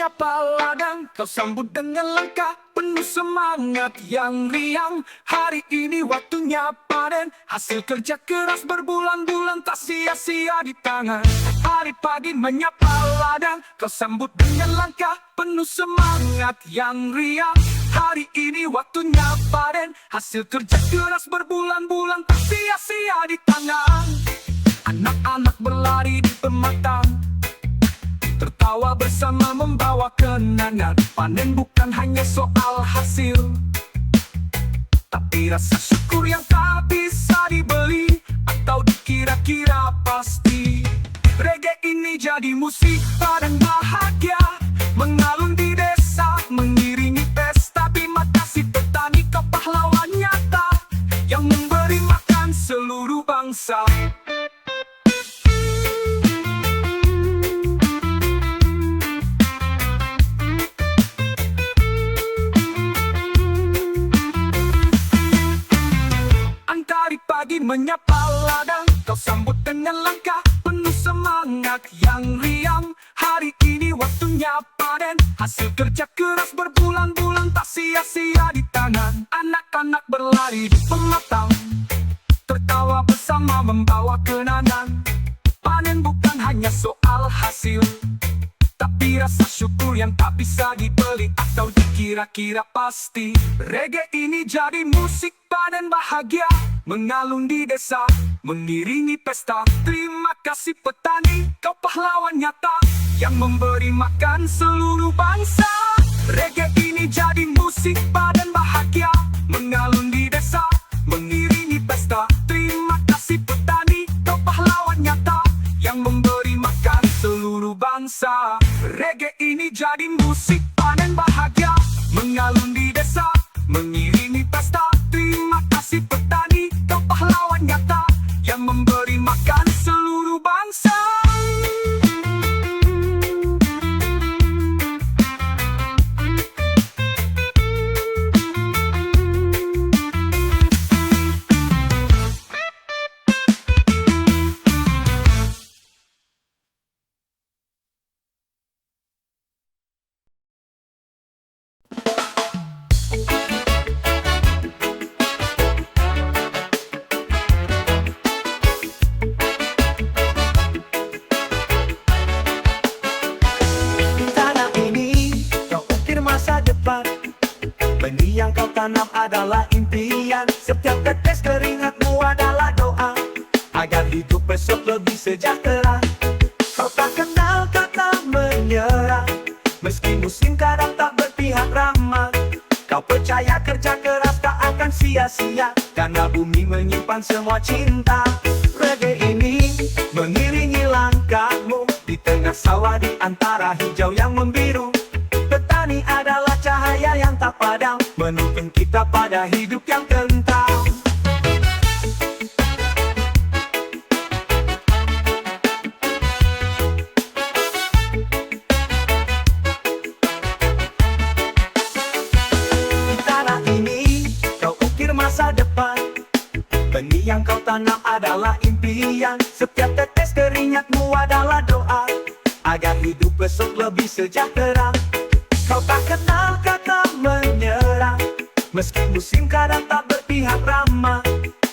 menyapa ladang, kau sambut dengan langkah penuh semangat yang riang. Hari ini waktunya panen, hasil kerja keras berbulan-bulan tak sia-sia di tangan. Hari pagi menyapa ladang, kau sambut dengan langkah penuh semangat yang riang. Hari ini waktunya panen, hasil kerja keras berbulan-bulan tak sia-sia di tangan. Anak-anak berlari di pematang, tertawa bersama membawa kenangan. Panen bukan hanya soal hasil, tapi rasa syukur yang tak bisa dibeli atau dikira-kira pasti. Reggae ini jadi musik panen bahagia, mengalun di desa, mengiringi pesta. Terima kasih petani, kau pahlawan nyata yang memberi makan seluruh bangsa. Hari pagi menyapa ladang, kau sambut dengan langkah penuh semangat yang riang. Hari ini waktunya panen, hasil kerja keras berbulan-bulan tak sia-sia di tangan. Anak-anak berlari di pematang, tertawa bersama membawa kenangan. Panen bukan hanya soal hasil, tapi rasa syukur yang tak bisa dibeli atau dikira-kira pasti. Reggae ini jadi musik panen bahagia, mengalun di desa, mengiringi pesta. Terima kasih petani, kau pahlawan nyata yang memberi makan seluruh bangsa. Reggae ini jadi musik panen bahagia, mengalun di desa, mengiringi pesta. Terima kasih petani, kau pahlawan nyata yang memberi makan seluruh bangsa. Reggae ini jadi musik panen bahagia, mengalun di desa, mengiringi pesta. Terima kasih petani, kau pahlawan nyata yang memberi makan seluruh bangsa. Benih yang kau tanam adalah impian, setiap tetes keringatmu adalah doa agar hidup besok lebih sejahtera. Kau tak kenal kata menyerah, meski musim kadang tak berpihak ramah. Kau percaya kerja keras tak akan sia-sia, karena bumi menyimpan semua cinta. Reggae ini mengiringi langkahmu di tengah sawah di antara hijau yang membiru. Petani adalah cahaya yang tak padam, menuntun kita pada hidup yang tentram. Di tanah ini kau ukir masa depan, benih yang kau tanam adalah impian. Setiap tetes keringatmu adalah doa agar hidup besok lebih sejahtera. Kau tak kenal kata menyerah, meski musim kadang tak berpihak ramah.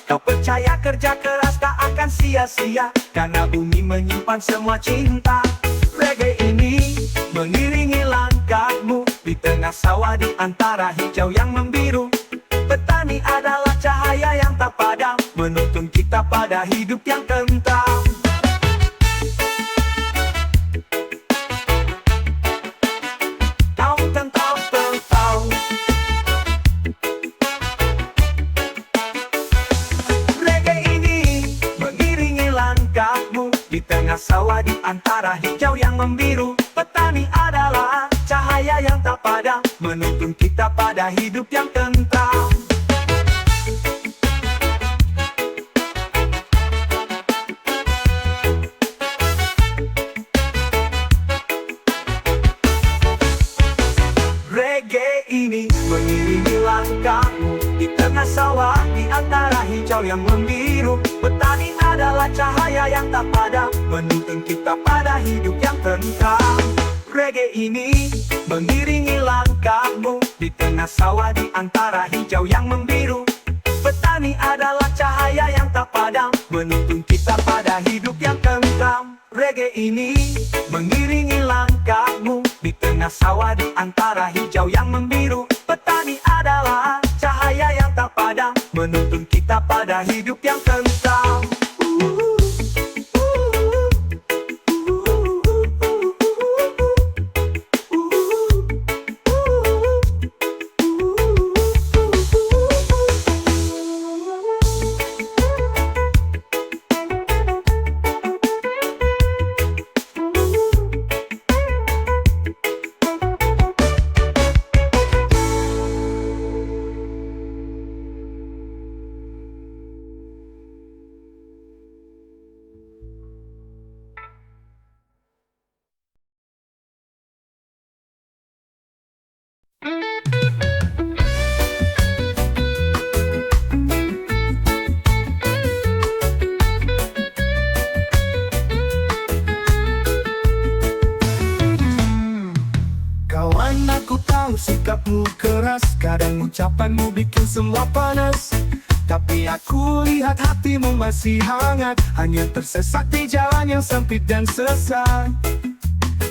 Kau percaya kerja keras tak akan sia-sia, karena bumi menyimpan semua cinta. Reggae ini mengiringi langkahmu di tengah sawah di antara hijau yang membiru. Petani adalah cahaya yang tak padam, menuntun kita pada hidup yang tentram. Di tengah sawah di antara hijau yang membiru. Petani adalah cahaya yang tak padam, menuntun kita pada hidup yang tentram. Reggae ini mengiringi langkahmu di tengah sawah di antara hijau yang membiru. Petani adalah cahaya yang tak padam, menuntun kita pada hidup yang tentram. Reggae ini mengiringi langkahmu di tengah sawah di antara hijau yang membiru. Petani adalah cahaya yang tak padam, menuntun kita pada hidup yang tentram. Reggae ini mengiringi langkahmu di tengah sawah di antara hijau yang membiru. Petani adalah cahaya yang tak padam, menuntun kita pada hidup yang tentram. Kawan, aku tahu sikapmu keras, kadang ucapanmu bikin semua panas. Tapi aku lihat hatimu masih hangat, hanya tersesat di jalan yang sempit dan sesat.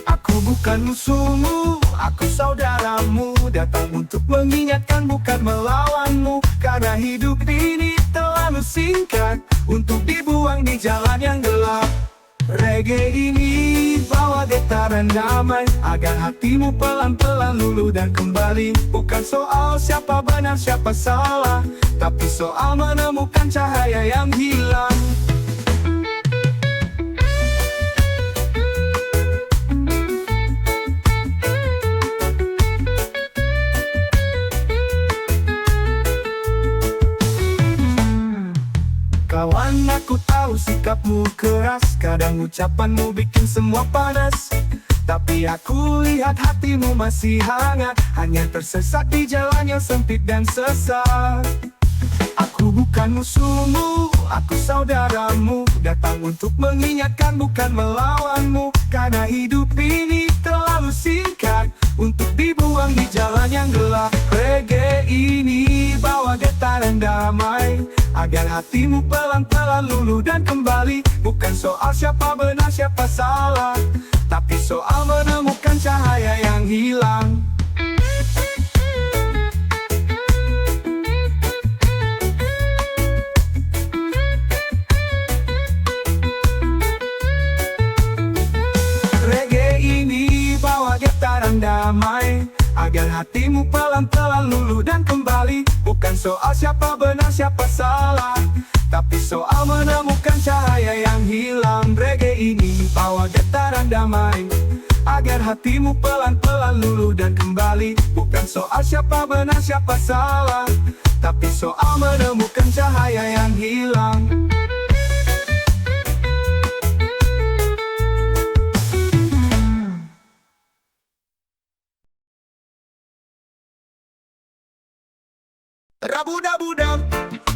Aku bukan musuhmu, aku saudaramu, datang untuk mengingatkan bukan melawanmu. Karena hidup ini terlalu singkat untuk dibuang di jalan yang gelap. Reggae ini bawa getaran damai, agar hatimu pelan-pelan luluh dan kembali. Bukan soal siapa benar siapa salah, tapi soal menemukan cahaya yang hilang. Kawan, aku tahu sikapmu keras, kadang ucapanmu bikin semua panas. Tapi aku lihat hatimu masih hangat, hanya tersesat di jalan yang sempit dan sesat. Aku bukan musuhmu, aku saudaramu, datang untuk mengingatkan bukan melawanmu. Karena hidup ini terlalu singkat untuk dibuang di jalan yang gelap. Reggae ini bawa getaran damai, agar hatimu pelan-pelan luluh dan kembali. Bukan soal siapa benar siapa salah, tapi soal menemukan cahaya yang hilang. Reggae ini bawa getaran damai, agar hatimu pelan-pelan luluh dan kembali. Bukan soal siapa benar siapa salah, tapi soal menemukan cahaya yang hilang. Reggae ini bawa getaran damai, agar hatimu pelan-pelan luluh dan kembali. Bukan soal siapa benar siapa salah, tapi soal menemukan cahaya yang hilang. Rabu-dabu-dam,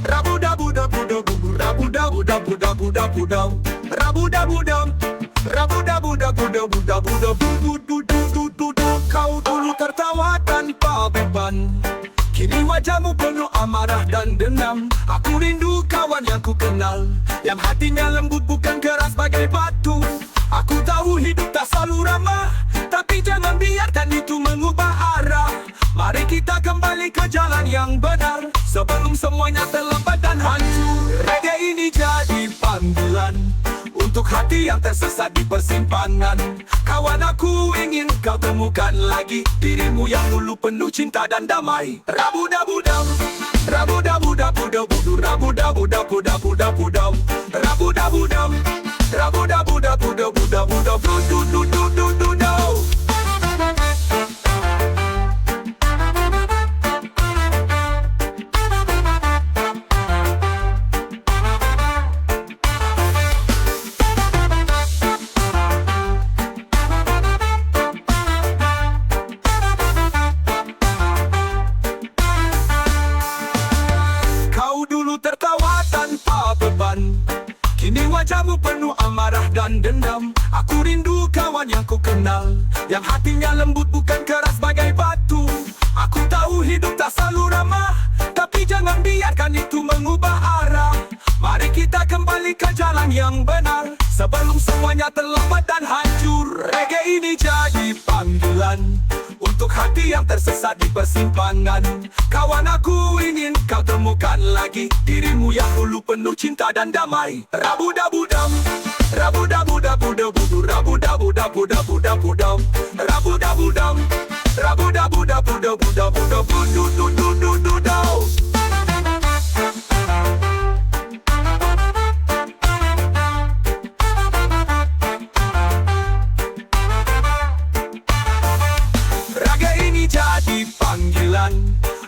rabu-dabu-dabu-dabu, rabu-dabu-dabu-dabu-dabu-dabu, rabu-dabu-dam, rabu-dabu-dabu-dabu-dabu-dabu-dabu-dabu-dabu. Kau dulu tertawa tanpa beban, kini wajahmu penuh amarah dan dendam. Aku rindu kawan yang ku kenal, yang hatinya lembut bukan keras bagai batu. Aku tahu hidup tak selalu ramah, tapi jangan biarkan itu mengubah arah. Mari kita kembali ke jalan yang benar, sebelum semuanya terlambat dan hancur. Reggae ini jadi panggilan untuk hati yang tersesat di persimpangan. Kawan, aku ingin kau temukan lagi dirimu yang dulu penuh cinta dan damai. Rabu-dabu-dam, rabu-dabu-dabu-dabu, rabu-dabu-dabu-dabu-dabu-dabu, rabu-dabu-dam, rabu-dabu-dabu-dabu-dabu-dabu-dabu-dabu-dabu. Kini wajahmu penuh amarah dan dendam. Aku rindu kawan yang ku kenal, yang hatinya lembut bukan keras bagai batu. Aku tahu hidup tak selalu ramah, tapi jangan biarkan itu mengubah arah. Mari kita kembali ke jalan yang benar, sebelum semuanya terlambat dan hancur. Reggae ini jadi panggilan untuk hati yang tersesat di persimpangan. Kawan, aku ingin kau temukan lagi dirimu yang dulu penuh cinta dan damai. Rabu-dabu-dam, rabu-dabu-dabu-dabu, rabu-dabu-dabu-dabu-dabu-dam, rabu-dabu-dam, rabu-dabu-dabu-dabu-dabu-dabu-du-du-du-du-du-du. Raga ini jadi panggilan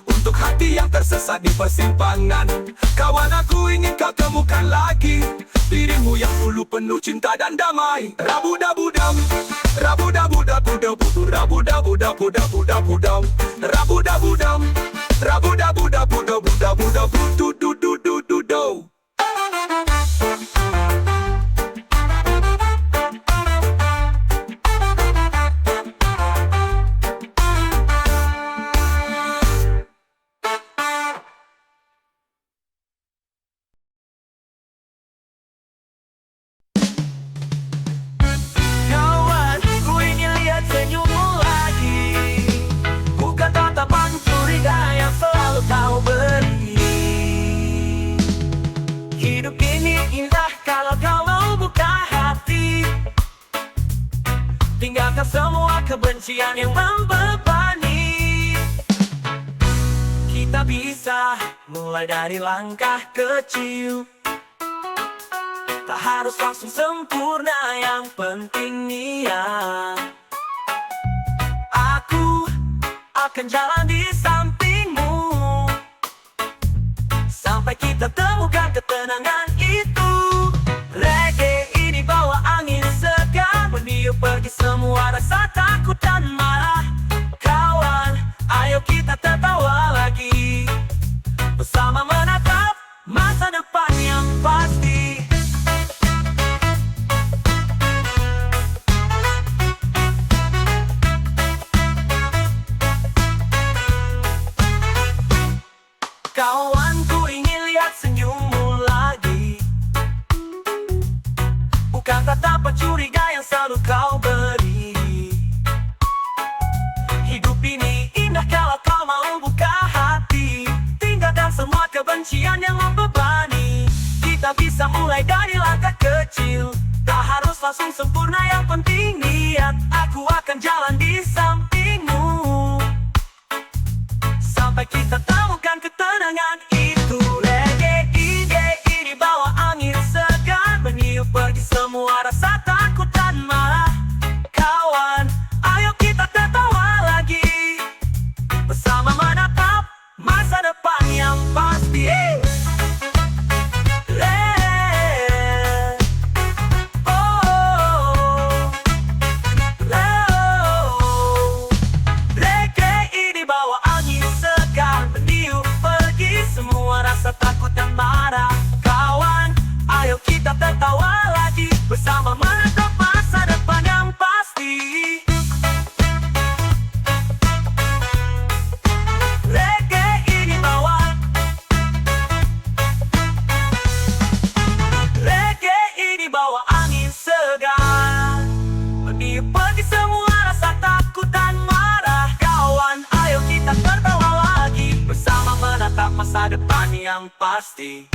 untuk hati yang tersesat di persimpangan. Kawan, aku ingin kau temukan lagi dirimu yang dulu penuh cinta dan damai. Rabu-dabu-dam, rabu-dabu-dabu-dabu, rabu-dabu-dabu-dabu-dabu-dam, rabu-dabu-dam, rabu-dabu-dabu-dabu-dabu-du-du-du-du-du-du. Kawan, ku ingin lihat senyummu lagi, bukan tatapan curiga yang selalu kau beri. Hidup ini indah kalau kau mau buka hati, tinggalkan semua kebencian yang membebani. Kita bisa mulai dari langkah kecil, tak harus langsung sempurna, yang penting niat. Aku akan jalan di sampingmu sampai kita temukan ketenangan itu. Reggae ini bawa angin segar, meniup pergi semua rasa takut dan marah. Kawan, ayo kita tertawa lagi, bersama menatap masa depan yang pasti. Kawan, ku ingin lihat senyummu lagi, bukan tatapan curiga yang selalu kau beri. Hidup ini indah kalau kau mau buka hati, tinggalkan semua kebencian yang membebani. Kita bisa mulai dari langkah kecil, tak harus langsung sempurna, yang penting niat. Aku akan jalan di sampingmu sampai kita temukan ketenangan itu. Reggae ini bawa angin segar, meniup pergi semua rasa takut dan marah. Kawan, ayo kita tertawa lagi, bersama menatap masa depan yang pasti. Reggae ini bawa angin segar, meniup pergi semua rasa takut dan marah. Kawan, ayo kita tertawa lagi, bersama menatap masa depan yang pasti. Reggae ini bawa, reggae ini bawa angin segar, meniup pergi semua rasa takut dan marah. Kawan, ayo kita tertawa lagi, bersama menatap masa depan yang pasti.